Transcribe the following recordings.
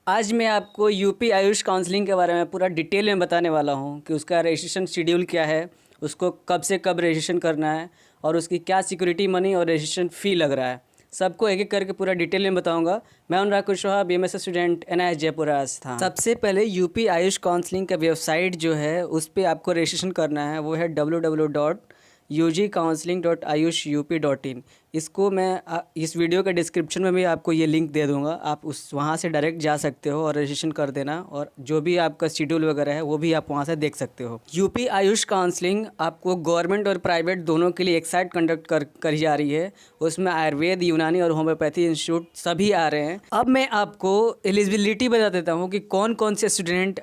आज मैं आपको यूपी आयुष काउंसलिंग के बारे में पूरा डिटेल में बताने वाला हूँ कि उसका रजिस्ट्रेशन शेड्यूल क्या है, उसको कब से कब रजिस्ट्रेशन करना है और उसकी क्या सिक्योरिटी मनी और रजिस्ट्रेशन फ़ी लग रहा है। सबको एक एक करके पूरा डिटेल में बताऊंगा। मैं Anurag Kushwaha, BMS student, NIH Jaipur Rajasthan. सबसे पहले यूपी आयुष काउंसलिंग का वेबसाइट जो है उस पर आपको रजिस्ट्रेशन करना है, वो है www.ugcounseling.ayushup.in। इसको मैं इस वीडियो के डिस्क्रिप्शन में भी आपको ये लिंक दे दूंगा, आप उस वहाँ से डायरेक्ट जा सकते हो और रजिस्ट्रेशन कर देना, और जो भी आपका शेड्यूल वगैरह है वो भी आप वहाँ से देख सकते हो। यूपी आयुष काउंसलिंग आपको गवर्नमेंट और प्राइवेट दोनों के लिए एक साथ कंडक्ट करी जा रही है। उसमें आयुर्वेद, यूनानी और होम्योपैथी इंस्टीट्यूट सभी आ रहे हैं। अब मैं आपको एलिजिबिलिटी बता देता हूँ कि कौन कौन से स्टूडेंट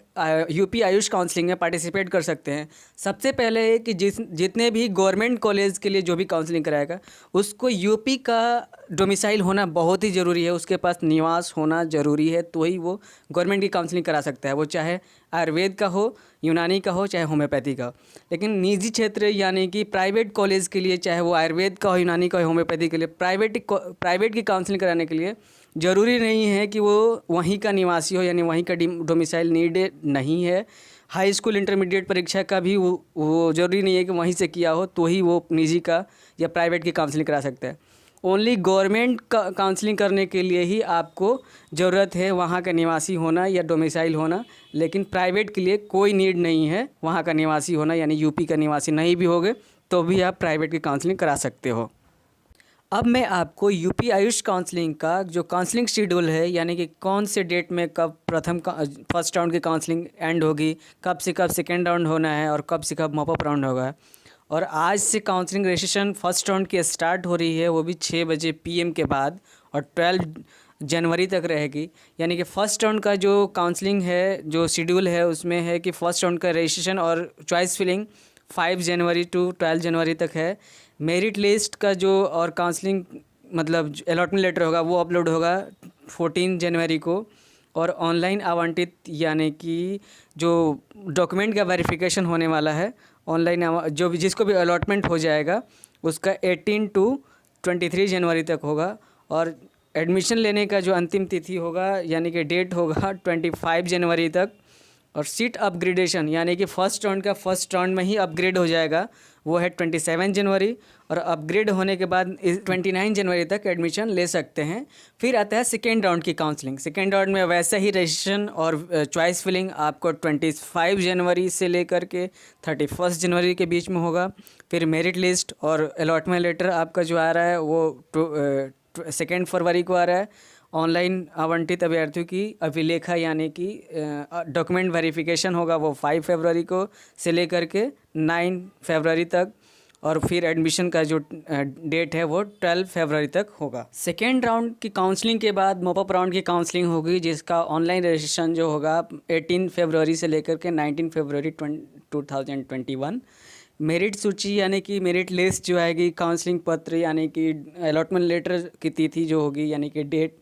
यूपी आयुष काउंसलिंग में पार्टिसिपेट कर सकते हैं। सबसे पहले है कि जितने भी गवर्नमेंट कॉलेज के लिए जो भी काउंसलिंग कराएगा उसको यूपी का डोमिसाइल होना बहुत ही ज़रूरी है, उसके पास निवास होना ज़रूरी है, तो ही वो गवर्नमेंट की काउंसलिंग करा सकता है, वो चाहे आयुर्वेद का हो, यूनानी का हो, चाहे होम्योपैथी का हो। लेकिन निजी क्षेत्र यानी कि प्राइवेट कॉलेज के लिए, चाहे वो आयुर्वेद का हो, यूनानी का हो, होम्योपैथी के लिए, प्राइवेट की काउंसलिंग कराने के लिए ज़रूरी नहीं है कि वो वहीं का निवासी हो, यानी वहीं का डोमिसाइल नीड नहीं है। हाई स्कूल इंटरमीडिएट परीक्षा का भी वो ज़रूरी नहीं है कि वहीं से किया हो तो ही वो निजी का या प्राइवेट की काउंसलिंग करा सकता है। ओनली गवर्नमेंट का काउंसलिंग करने के लिए ही आपको ज़रूरत है वहाँ का निवासी होना या डोमिसाइल होना, लेकिन प्राइवेट के लिए कोई नीड नहीं है वहाँ का निवासी होना, यानी यूपी का निवासी नहीं भी होगे तो भी आप प्राइवेट की काउंसलिंग करा सकते हो। अब मैं आपको यूपी आयुष काउंसलिंग का जो काउंसलिंग शेड्यूल है, यानी कि कौन से डेट में कब फर्स्ट राउंड की काउंसलिंग एंड होगी, कब से कब सेकेंड राउंड होना है और कब से कब मॉपअप राउंड होगा। और आज से काउंसलिंग रजिस्ट्रेशन फर्स्ट राउंड की स्टार्ट हो रही है, वो भी 6 बजे PM के बाद, और 12 जनवरी तक रहेगी। यानी कि फ़र्स्ट राउंड का जो काउंसलिंग है, जो शेड्यूल है, उसमें है कि फ़र्स्ट राउंड का रजिस्ट्रेशन और चॉइस फिलिंग 5 जनवरी टू 12 जनवरी तक है। मेरिट लिस्ट का जो और काउंसलिंग मतलब अलॉटमेंट लेटर होगा वो अपलोड होगा 14 जनवरी को, और ऑनलाइन आवंटित यानी कि जो डॉक्यूमेंट का वेरिफिकेशन होने वाला है ऑनलाइन, जो भी जिसको भी अलॉटमेंट हो जाएगा उसका 18 टू 23 जनवरी तक होगा। और एडमिशन लेने का जो अंतिम तिथि होगा यानी कि डेट होगा 25 जनवरी तक। और सीट अपग्रेडेशन यानी कि फ़र्स्ट राउंड का फर्स्ट राउंड में ही अपग्रेड हो जाएगा, वो है 27 जनवरी, और अपग्रेड होने के बाद 29 जनवरी तक एडमिशन ले सकते हैं। फिर आता है सेकेंड राउंड की काउंसलिंग। सेकेंड राउंड में वैसे ही रजिस्ट्रेशन और चॉइस फिलिंग आपको 25 जनवरी से लेकर के 31 जनवरी के बीच में होगा। फिर मेरिट लिस्ट और अलॉटमेंट लेटर आपका जो आ रहा है वो 2 फरवरी को आ रहा है। ऑनलाइन आवंटित अभ्यर्थियों की अभिलेखा यानी कि डॉक्यूमेंट वेरिफिकेशन होगा, वो 5 फरवरी को से लेकर के 9 फरवरी तक, और फिर एडमिशन का जो डेट है वो 12 फरवरी तक होगा। सेकेंड राउंड की काउंसलिंग के बाद मॉपअप राउंड की काउंसलिंग होगी, जिसका ऑनलाइन रजिस्ट्रेशन जो होगा 18 फरवरी से लेकर के 19 फरवरी 2021। मेरिट सूची यानी कि मेरिट लिस्ट जो आएगी, काउंसलिंग पत्र यानी कि अलॉटमेंट लेटर की तिथि जो होगी यानी कि डेट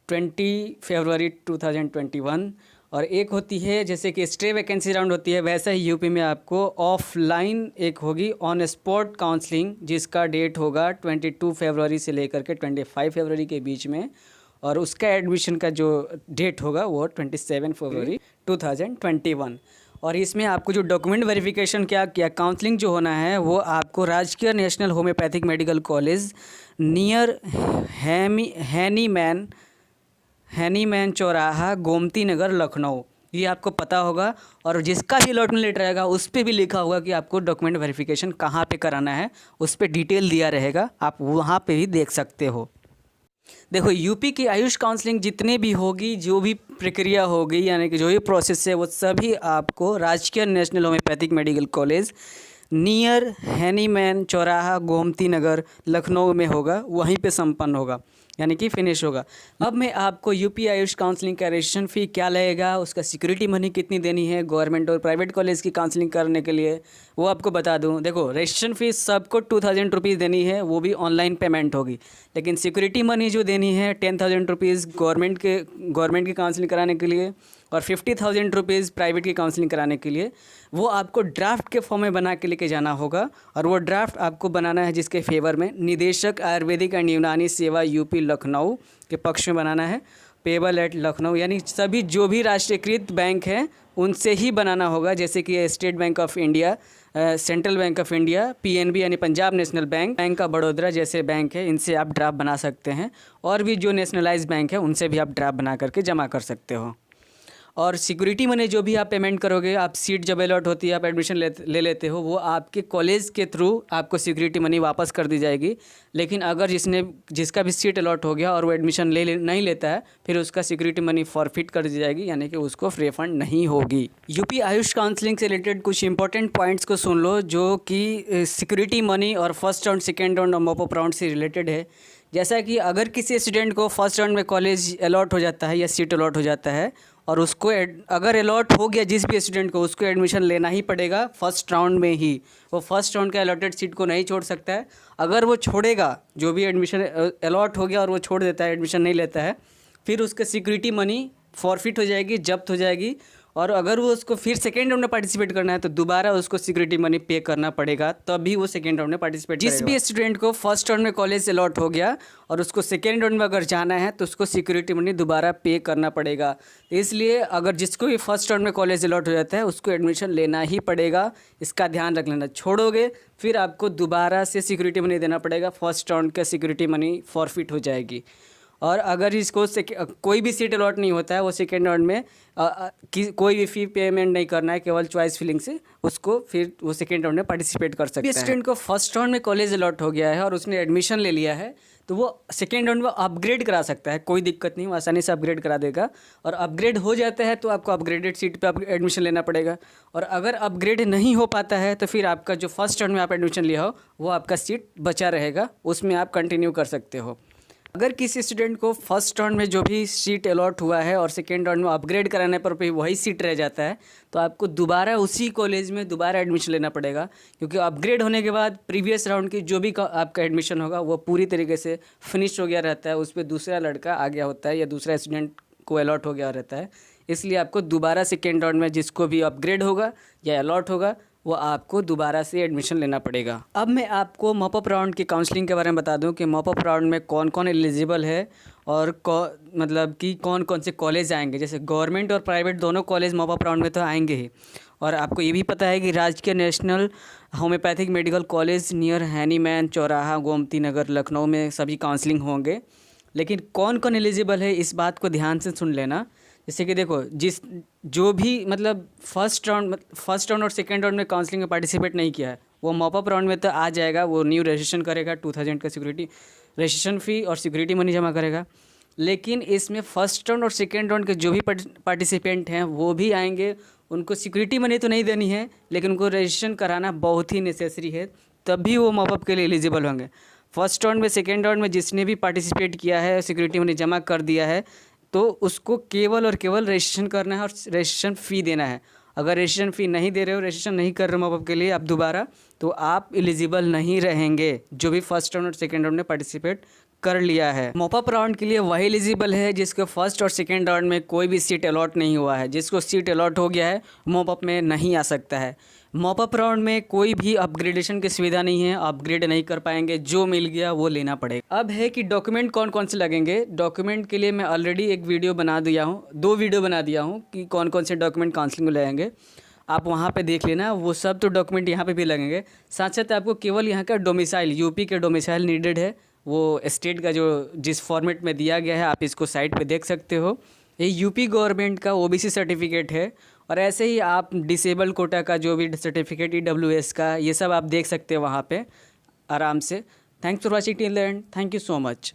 20 फरवरी 2021। और एक होती है जैसे कि स्टे वैकेंसी राउंड होती है, वैसा ही यूपी में आपको ऑफलाइन एक होगी ऑन स्पॉट काउंसलिंग, जिसका डेट होगा 22 फरवरी से लेकर के 25 फरवरी के बीच में, और उसका एडमिशन का जो डेट होगा वो 27 फरवरी 2021। और इसमें आपको जो डॉक्यूमेंट वेरिफिकेशन क्या काउंसलिंग जो होना है वो आपको राजकीय national homeopathic medical college near Hahnemann चौराहा, गोमती नगर, लखनऊ, ये आपको पता होगा। और जिसका भी अलॉटमेंट लेटर आएगा उस पर भी लिखा होगा कि आपको डॉक्यूमेंट वेरिफिकेशन कहाँ पे कराना है, उस पर डिटेल दिया रहेगा, आप वहाँ पे भी देख सकते हो। देखो, यूपी की आयुष काउंसलिंग जितने भी होगी, जो भी प्रक्रिया होगी यानी कि जो भी प्रोसेस है, वो सभी आपको राजकीय national homeopathic medical college near Hahnemann चौराहा, गोमती नगर, लखनऊ में होगा, वहीं पे संपन्न होगा यानी कि फिनिश होगा। अब मैं आपको यूपी आयुष काउंसलिंग का रजिस्ट्रेशन फ़ी क्या लगेगा, उसका सिक्योरिटी मनी कितनी देनी है गवर्नमेंट और प्राइवेट कॉलेज की काउंसलिंग करने के लिए, वो आपको बता दूं। देखो, रजिस्ट्रेशन फ़ीस सबको 2000 रुपीज़ देनी है, वो भी ऑनलाइन पेमेंट होगी। लेकिन सिक्योरिटी मनी जो देनी है 10,000 रुपीज़ गवर्नमेंट की काउंसलिंग कराने के लिए, और 50,000 रुपीज़ प्राइवेट की काउंसलिंग कराने के लिए, वो आपको ड्राफ्ट के फॉर्म में बना के लेके जाना होगा। और वो ड्राफ्ट आपको बनाना है जिसके फेवर में निदेशक आयुर्वेदिक एंड यूनानी सेवा यूपी लखनऊ के पक्ष में बनाना है। पेबल एट लखनऊ, यानी सभी जो भी राष्ट्रीयकृत बैंक हैं उनसे ही बनाना होगा, जैसे कि स्टेट बैंक ऑफ इंडिया, सेंट्रल बैंक ऑफ इंडिया, पीएनबी यानी पंजाब नेशनल बैंक, बैंक ऑफ बड़ौदा जैसे बैंक है, इनसे आप ड्राफ्ट बना सकते हैं। और भी जो नेशनलाइज बैंक है उनसे भी आप ड्राफ्ट बना करके जमा कर सकते हो। और सिक्योरिटी मनी जो भी आप पेमेंट करोगे, आप सीट जब अलॉट होती है, आप एडमिशन ले लेते हो, वो आपके कॉलेज के थ्रू आपको सिक्योरिटी मनी वापस कर दी जाएगी। लेकिन अगर जिसका भी सीट अलॉट हो गया और वो एडमिशन नहीं लेता है, फिर उसका सिक्योरिटी मनी फॉरफिट कर दी जाएगी, यानी कि उसको रिफंड नहीं होगी। यूपी आयुष काउंसलिंग से रिलेटेड कुछ इंपॉर्टेंट पॉइंट्स को सुन लो, जो कि सिक्योरिटी मनी और फर्स्ट राउंड, सेकेंड राउंड और मॉपअप राउंड से रिलेटेड है। जैसा कि अगर किसी स्टूडेंट को फर्स्ट राउंड में कॉलेज अलॉट हो जाता है या सीट अलॉट हो जाता है, और उसको अगर अलॉट हो गया जिस भी स्टूडेंट को, उसको एडमिशन लेना ही पड़ेगा फर्स्ट राउंड में ही। वो फर्स्ट राउंड के अलॉटेड सीट को नहीं छोड़ सकता है। अगर वो छोड़ेगा, जो भी एडमिशन अलॉट हो गया और वो छोड़ देता है, एडमिशन नहीं लेता है, फिर उसका सिक्योरिटी मनी फॉरफिट हो जाएगी, जब्त हो जाएगी। और अगर वो उसको फिर सेकेंड राउंड में पार्टिसिपेट करना है तो दोबारा उसको सिक्योरिटी मनी पे करना पड़ेगा, तभी वो सेकेंड राउंड में पार्टिसिपेट करेगा। जिस भी स्टूडेंट को फर्स्ट राउंड में कॉलेज अलॉट हो गया और उसको सेकेंड राउंड में अगर जाना है तो उसको सिक्योरिटी मनी दोबारा पे करना पड़ेगा। इसलिए अगर जिसको भी फर्स्ट राउंड में कॉलेज अलॉट हो जाता है उसको एडमिशन लेना ही पड़ेगा, इसका ध्यान रख लेना। छोड़ोगे फिर आपको दोबारा से सिक्योरिटी मनी देना पड़ेगा, फर्स्ट राउंड का सिक्योरिटी मनी फॉरफिट हो जाएगी। और अगर इसको कोई भी सीट अलॉट नहीं होता है, वो सेकेंड राउंड में कोई भी फ़ी पेमेंट नहीं करना है, केवल चॉइस फिलिंग से उसको फिर वो सेकेंड राउंड में पार्टिसिपेट कर सकते हैं। स्टूडेंट को फर्स्ट राउंड में कॉलेज अलॉट हो गया है और उसने एडमिशन ले लिया है, तो वो सेकेंड राउंड में अपग्रेड करा सकता है, कोई दिक्कत नहीं, वो आसानी से अपग्रेड करा देगा। और अपग्रेड हो जाता है तो आपको अपग्रेडेड सीट पे एडमिशन लेना पड़ेगा। और अगर अपग्रेड नहीं हो पाता है तो फिर आपका जो फर्स्ट राउंड में आप एडमिशन लिया हो वो आपका सीट बचा रहेगा, उसमें आप कंटिन्यू कर सकते हो। अगर किसी स्टूडेंट को फर्स्ट राउंड में जो भी सीट अलॉट हुआ है और सेकेंड राउंड में अपग्रेड कराने पर भी वही सीट रह जाता है, तो आपको दोबारा उसी कॉलेज में दोबारा एडमिशन लेना पड़ेगा, क्योंकि अपग्रेड होने के बाद प्रीवियस राउंड की जो भी आपका एडमिशन होगा वो पूरी तरीके से फिनिश हो गया रहता है, उस पर दूसरा लड़का आ गया होता है या दूसरा स्टूडेंट को अलॉट हो गया रहता है। इसलिए आपको दोबारा सेकेंड राउंड में जिसको भी अपग्रेड होगा या अलॉट होगा वो आपको दोबारा से एडमिशन लेना पड़ेगा। अब मैं आपको मॉपअप राउंड की काउंसलिंग के बारे में बता दूं कि मॉपअप राउंड में कौन कौन एलिजिबल है और मतलब कि कौन कौन से कॉलेज आएंगे। जैसे गवर्नमेंट और प्राइवेट दोनों कॉलेज मॉपअप राउंड में तो आएंगे ही। और आपको ये भी पता है कि राजकीय national homeopathic medical college near Hahnemann चौराहा गोमती नगर लखनऊ में सभी काउंसलिंग होंगे। लेकिन कौन कौन एलिजिबल है इस बात को ध्यान से सुन लेना। जैसे कि देखो, जो भी मतलब फर्स्ट राउंड और सेकेंड राउंड में काउंसलिंग में पार्टिसिपेट नहीं किया है वो मॉपअप राउंड में तो आ जाएगा, वो न्यू रजिस्ट्रेशन करेगा, 2000 का सिक्योरिटी रजिस्ट्रेशन फ़ी और सिक्योरिटी मनी जमा करेगा। लेकिन इसमें फर्स्ट राउंड और सेकेंड राउंड के जो भी पार्टिसिपेंट हैं वो भी आएंगे, उनको सिक्योरिटी मनी तो नहीं देनी है लेकिन उनको रजिस्ट्रेशन कराना बहुत ही नेसेसरी है, तभी वो मॉपअप के लिए एलिजिबल होंगे। फर्स्ट राउंड में सेकेंड राउंड में जिसने भी पार्टिसिपेट किया है, सिक्योरिटी मनी जमा कर दिया है, तो उसको केवल और केवल रजिस्ट्रेशन करना है और रजिस्ट्रेशन फ़ी देना है। अगर रजिस्ट्रेशन फ़ी नहीं दे रहे हो, रजिस्ट्रेशन नहीं कर रहे हो मॉपअप के लिए आप दोबारा, तो आप एलिजिबल नहीं रहेंगे जो भी फर्स्ट राउंड और सेकेंड राउंड में पार्टिसिपेट कर लिया है। मॉपअप राउंड के लिए वही एलिजिबल है जिसको फर्स्ट और सेकेंड राउंड में कोई भी सीट अलॉट नहीं हुआ है। जिसको सीट अलॉट हो गया है मॉपअप में नहीं आ सकता है। मॉपअप राउंड में कोई भी अपग्रेडेशन की सुविधा नहीं है, अपग्रेड नहीं कर पाएंगे, जो मिल गया वो लेना पड़ेगा। अब है कि डॉक्यूमेंट कौन कौन से लगेंगे। डॉक्यूमेंट के लिए मैं ऑलरेडी एक वीडियो बना दिया हूँ, 2 वीडियो बना दिया हूँ कि कौन कौन से डॉक्यूमेंट काउंसलिंग में लगेंगे, आप वहाँ पे देख लेना। वो सब तो डॉक्यूमेंट यहाँ पे भी लगेंगे। साथ साथ आपको केवल यहाँ का डोमिसाइल, यूपी के डोमिसाइल नीडेड है, वो स्टेट का जो जिस फॉर्मेट में दिया गया है आप इसको साइट पे देख सकते हो। ये यूपी गवर्नमेंट का ओबीसी सर्टिफिकेट है। और ऐसे ही आप डिसेबल कोटा का जो भी सर्टिफिकेट ईडब्ल्यूएस का, ये सब आप देख सकते हो वहाँ पे आराम से। Thanks for watching till the end, thank you so much.